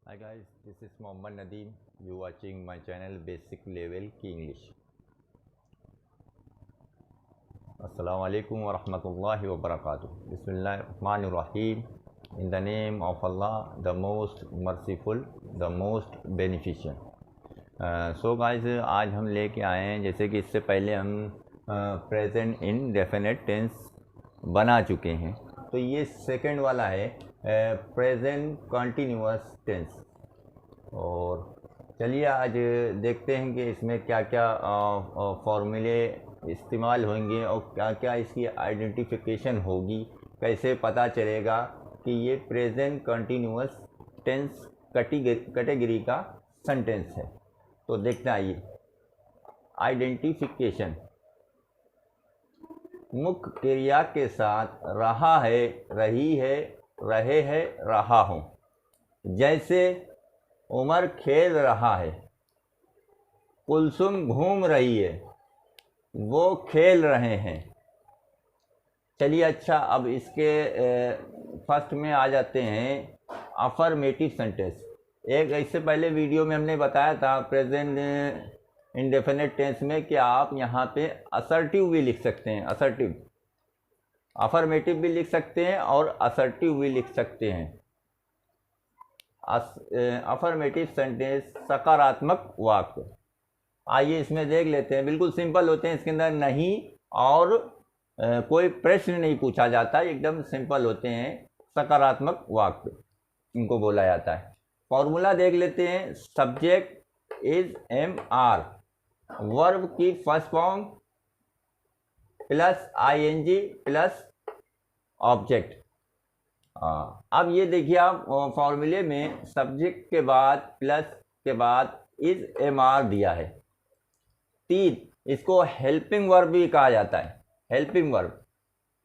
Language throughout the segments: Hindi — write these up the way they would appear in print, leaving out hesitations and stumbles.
Hi guys, this is Mohammad Nadeem. You watching my channel Basic Level की English. Assalamu alaikum wa rahmatullahi wa barakatuh. Bismillahirrahmanirrahim. In the name of Allah, the most merciful, the most beneficent. So guys, आज हम लेके आए हैं, जैसे कि इससे पहले हम प्रेजेंट इंडेफिनिट टेंस बना चुके हैं, तो ये सेकंड वाला है प्रेजेंट कंटिन्यूअस टेंस। और चलिए आज देखते हैं कि इसमें क्या क्या फॉर्मूले इस्तेमाल होंगे और क्या क्या इसकी आइडेंटिफिकेशन होगी, कैसे पता चलेगा कि ये प्रेजेंट कंटिन्यूअस टेंस कैटेगरी का सेंटेंस है। तो देखते आइए। आइडेंटिफिकेशन, मुख्य क्रिया के साथ रहा है, रही है, रहे है, रहा हूँ। जैसे उमर खेल रहा है, कुलसुम घूम रही है, वो खेल रहे हैं। चलिए अच्छा, अब इसके फर्स्ट में आ जाते हैं अफर्मेटिव सेंटेंस। एक इससे पहले वीडियो में हमने बताया था प्रेजेंट इंडेफिनिट टेंस में कि आप यहाँ पे असर्टिव भी लिख सकते हैं, असर्टिव, अफर्मेटिव भी लिख सकते हैं और असर्टिव भी लिख सकते हैं। अफर्मेटिव सेंटेंस सकारात्मक वाक्य। आइए इसमें देख लेते हैं, बिल्कुल सिंपल होते हैं, इसके अंदर नहीं और कोई प्रश्न नहीं पूछा जाता, एकदम सिंपल होते हैं, सकारात्मक वाक्य इनको बोला जाता है। फॉर्मूला देख लेते हैं। Subject is am are, verb की first form plus ING plus object. अब ये देखिए आप फॉर्मूले में सब्जेक्ट के बाद प्लस के बाद इज एम आर दिया है। तीन, इसको हेल्पिंग वर्ब भी कहा जाता है, हेल्पिंग वर्ब,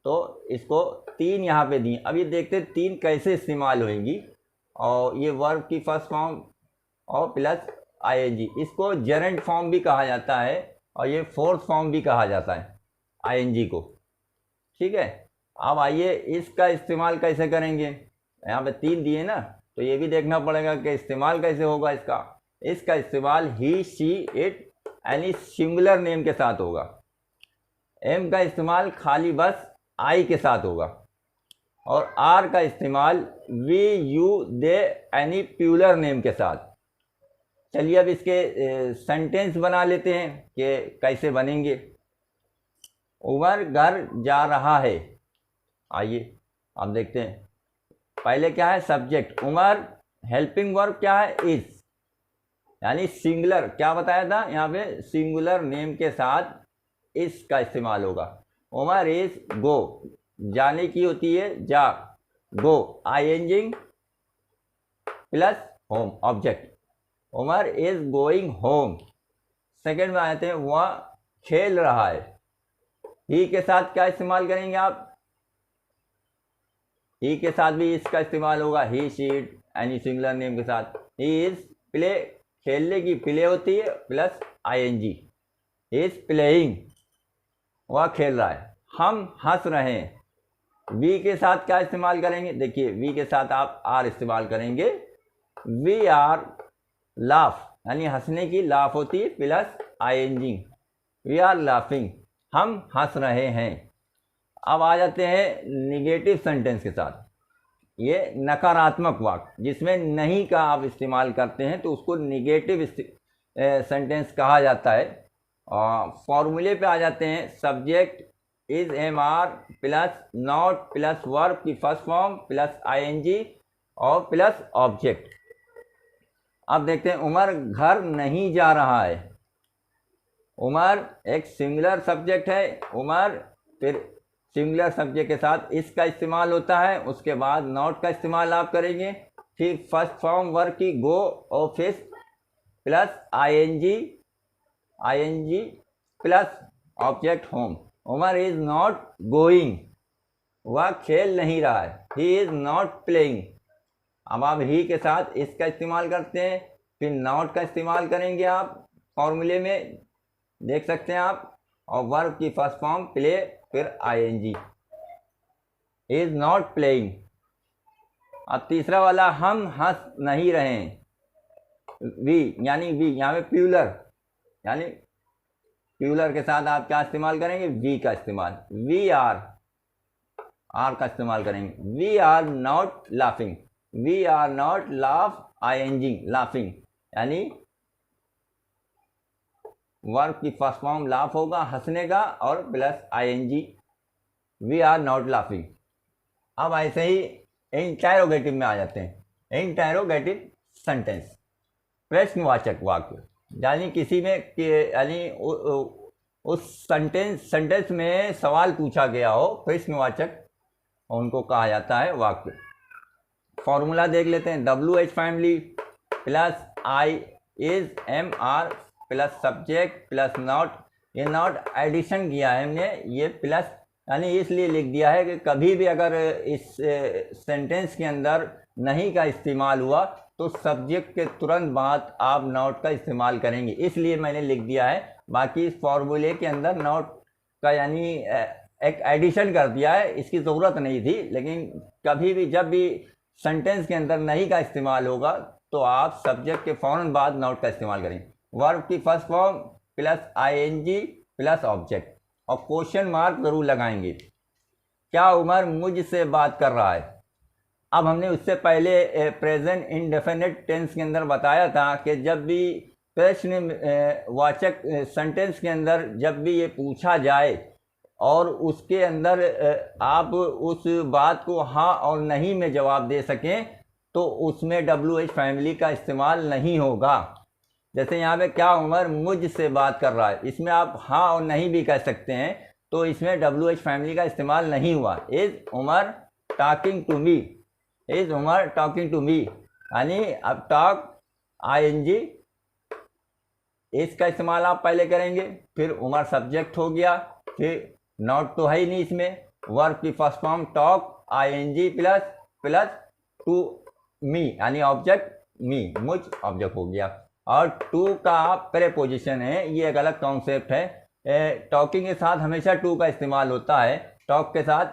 तो इसको तीन यहाँ पे दिए। अब ये देखते हैं तीन कैसे इस्तेमाल होंगी। और ये वर्ब की फर्स्ट फॉर्म और प्लस आईएनजी, इसको जेरेंट फॉर्म भी कहा जाता है और ये फोर्थ फॉर्म भी कहा जाता है आईएनजी को। ठीक है, अब आइए इसका इस्तेमाल कैसे करेंगे। यहाँ पे तीन दिए ना, तो ये भी देखना पड़ेगा कि इस्तेमाल कैसे होगा इसका। इसका इस्तेमाल ही, शी, इट यानी सिंगुलर नेम के साथ होगा। एम का इस्तेमाल खाली बस आई के साथ होगा। और आर का इस्तेमाल वी, यू, दे यानी प्लूरल नेम के साथ। चलिए अब इसके सेंटेंस बना लेते हैं कि कैसे बनेंगे। उमर घर जा रहा है। आइए अब देखते हैं। पहले क्या है, सब्जेक्ट उमर, हेल्पिंग वर्ब क्या है, इज, यानी सिंगुलर, क्या बताया था यहाँ पे, सिंगुलर नेम के साथ इस का इस्तेमाल होगा। उमर इज गो, जाने की होती है जा, go, ING plus home, object. Umar is going home. Second में आते हैं, वह खेल रहा है। ही के साथ क्या इस्तेमाल करेंगे आप, ही के साथ भी इसका इस्तेमाल होगा, ही, शी, इट यानी सिंगुलर नेम के साथ। ही इज प्ले, खेलने की प्ले होती है plus I N G, he is playing, वह खेल रहा है। हम हंस रहे हैं। वी के साथ क्या इस्तेमाल करेंगे, देखिए वी के साथ आप आर इस्तेमाल करेंगे। वी आर लाफ, यानी हंसने की लाफ होती है plus I N G, we are laughing, हम हंस रहे हैं। अब आ जाते हैं निगेटिव सेंटेंस के साथ। ये नकारात्मक वाक्य जिसमें नहीं का आप इस्तेमाल करते हैं तो उसको निगेटिव सेंटेंस कहा जाता है। फॉर्मूले पे आ जाते हैं। Subject is am are plus not plus verb की फर्स्ट फॉर्म प्लस आईएनजी और प्लस ऑब्जेक्ट। अब देखते हैं, उमर घर नहीं जा रहा है। उमर एक सिंगुलर सब्जेक्ट है, उमर, फिर सिंगुलर सब्जेक्ट के साथ इसका इस्तेमाल होता है, उसके बाद नॉट का इस्तेमाल आप करेंगे, फिर फर्स्ट फॉर्म वर्ब की गो और फिर plus I N G, I N G plus object home. Umar is not going, वह खेल नहीं रहा है, ही इज नॉट प्लेइंग। अब आप ही के साथ इसका इस्तेमाल करते हैं, फिर नॉट का इस्तेमाल करेंगे आप फॉर्मूले में, देख सकते हैं आप, और वर्ब की फर्स्ट फॉर्म प्ले फिर आईएनजी, इज नॉट प्लेइंग। अब तीसरा वाला हम हंस नहीं रहे हैं, वी यानी वी यहाँ पे प्लूरल, यानी प्लूरल के साथ आप क्या इस्तेमाल करेंगे, वी का इस्तेमाल, वी आर का इस्तेमाल करेंगे। We are not laughing, we are not laugh I N G laughing, यानी वर्ब की फर्स्ट फॉर्म लाफ होगा हंसने का और plus I N G, we are not laughing. अब ऐसे ही इंटरोगेटिव में आ जाते हैं। इंटरोगेटिव सेंटेंस, प्रश्नवाचक वाक्य, यानी किसी में यानी उस सेंटेंस में सवाल पूछा गया हो, प्रश्नवाचक उनको कहा जाता है वाक्य। फॉर्मूला देख लेते हैं, WH family plus I is am are plus subject plus not, ये नॉट एडिशन किया है हमने, ये प्लस यानी इसलिए लिख दिया है कि कभी भी अगर इस सेंटेंस के अंदर नहीं का इस्तेमाल हुआ तो सब्जेक्ट के तुरंत बाद आप नॉट का इस्तेमाल करेंगे, इसलिए मैंने लिख दिया है। बाकी इस फॉर्मूले के अंदर नॉट का यानी एक एडिशन कर दिया है, इसकी ज़रूरत नहीं थी, लेकिन कभी भी जब भी सेंटेंस के अंदर नहीं का इस्तेमाल होगा तो आप सब्जेक्ट के फ़ौरन बाद नॉट का इस्तेमाल करेंगे। वर्ब की first form plus ING plus object और क्वेश्चन मार्क ज़रूर लगाएंगे। क्या उमर मुझसे बात कर रहा है? अब हमने उससे पहले प्रेजेंट इंडेफिनिट टेंस के अंदर बताया था कि जब भी प्रश्नवाचक सेंटेंस के अंदर जब भी ये पूछा जाए और उसके अंदर आप उस बात को हाँ और नहीं में जवाब दे सकें तो उसमें WH फैमिली का इस्तेमाल नहीं होगा। जैसे यहाँ पे क्या उमर मुझसे बात कर रहा है, इसमें आप हाँ और नहीं भी कह सकते हैं, तो इसमें WH फैमिली का इस्तेमाल नहीं हुआ। Is Umar talking to me, is Umar talking to me, यानी अब टॉक आईएनजी इसका इस्तेमाल आप पहले करेंगे, फिर उमर सब्जेक्ट हो गया, फिर नॉट तो है ही नहीं इसमें, वर्ब की first form talk I N G plus to me यानी ऑब्जेक्ट मी, मुझ ऑब्जेक्ट हो गया, और टू का प्रेपोजिशन है, ये एक अलग कॉन्सेप्ट है। टॉकिंग के साथ हमेशा टू का इस्तेमाल होता है, टॉक के साथ,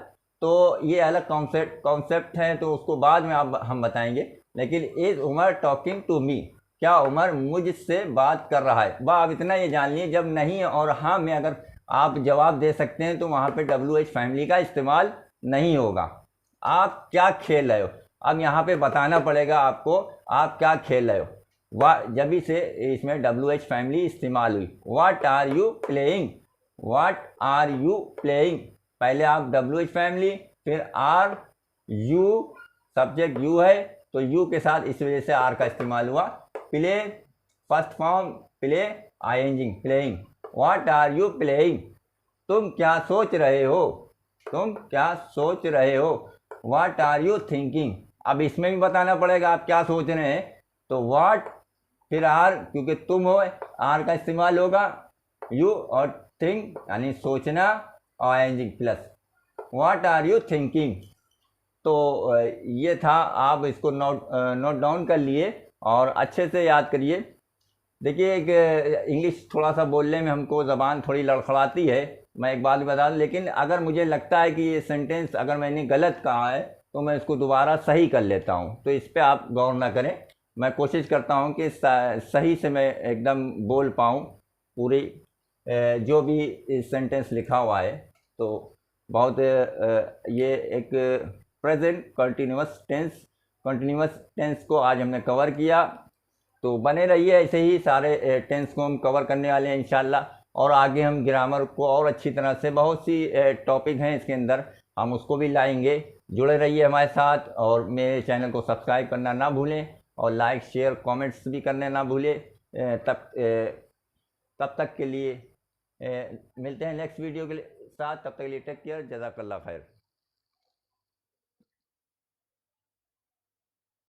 तो ये अलग कॉन्सेप्ट है, तो उसको बाद में हम बताएंगे। लेकिन is Umar talking to me, क्या उमर मुझसे बात कर रहा है। वाह, अब इतना ये जान लिए, जब नहीं और हाँ में अगर आप जवाब दे सकते हैं तो वहाँ पे WH फैमिली का इस्तेमाल नहीं होगा। आप क्या खेल रहे हो, अब यहाँ पे बताना पड़ेगा आपको आप क्या खेल रहे हो। वाह, जब से इसमें WH फैमिली इस्तेमाल हुई। What are you playing, what are you playing, पहले आप WH फैमिली, फिर आर यू, सब्जेक्ट यू है तो यू के साथ इस वजह से आर का इस्तेमाल हुआ। Play first form play I N G playing, what are you playing, तुम क्या सोच रहे हो, तुम क्या सोच रहे हो। व्हाट आर यू थिंकिंग, अब इसमें भी बताना पड़ेगा आप क्या सोच रहे हैं, तो व्हाट फिर आर, क्योंकि तुम हो आर का इस्तेमाल होगा, यू और थिंक यानी सोचना और I N G plus, what are you thinking. तो ये था, आप इसको नोट डाउन कर लिए और अच्छे से याद करिए। देखिए, एक इंग्लिश थोड़ा सा बोलने में हमको ज़बान थोड़ी लड़खड़ाती है, मैं एक बात बता दूँ, लेकिन अगर मुझे लगता है कि ये सेंटेंस अगर मैंने गलत कहा है तो मैं इसको दोबारा सही कर लेता हूँ, तो इस पर आप गौर ना करें। मैं कोशिश करता हूँ कि सही से मैं एकदम बोल पाऊँ पूरी जो भी सेंटेंस लिखा हुआ है। तो बहुत ये एक प्रेजेंट कंटिन्यूअस टेंस को आज हमने कवर किया, तो बने रहिए ऐसे ही, सारे टेंस को हम कवर करने वाले हैं इंशाल्लाह। और आगे हम ग्रामर को और अच्छी तरह से, बहुत सी टॉपिक हैं इसके अंदर, हम उसको भी लाएंगे। जुड़े रहिए हमारे साथ और मेरे चैनल को सब्सक्राइब करना ना भूलें और लाइक शेयर कमेंट्स भी करने ना भूलें। तब तक के लिए मिलते हैं नेक्स्ट वीडियो के साथ, तब तक के लिए टेक केयर, जज़ाकल्लाह खैर।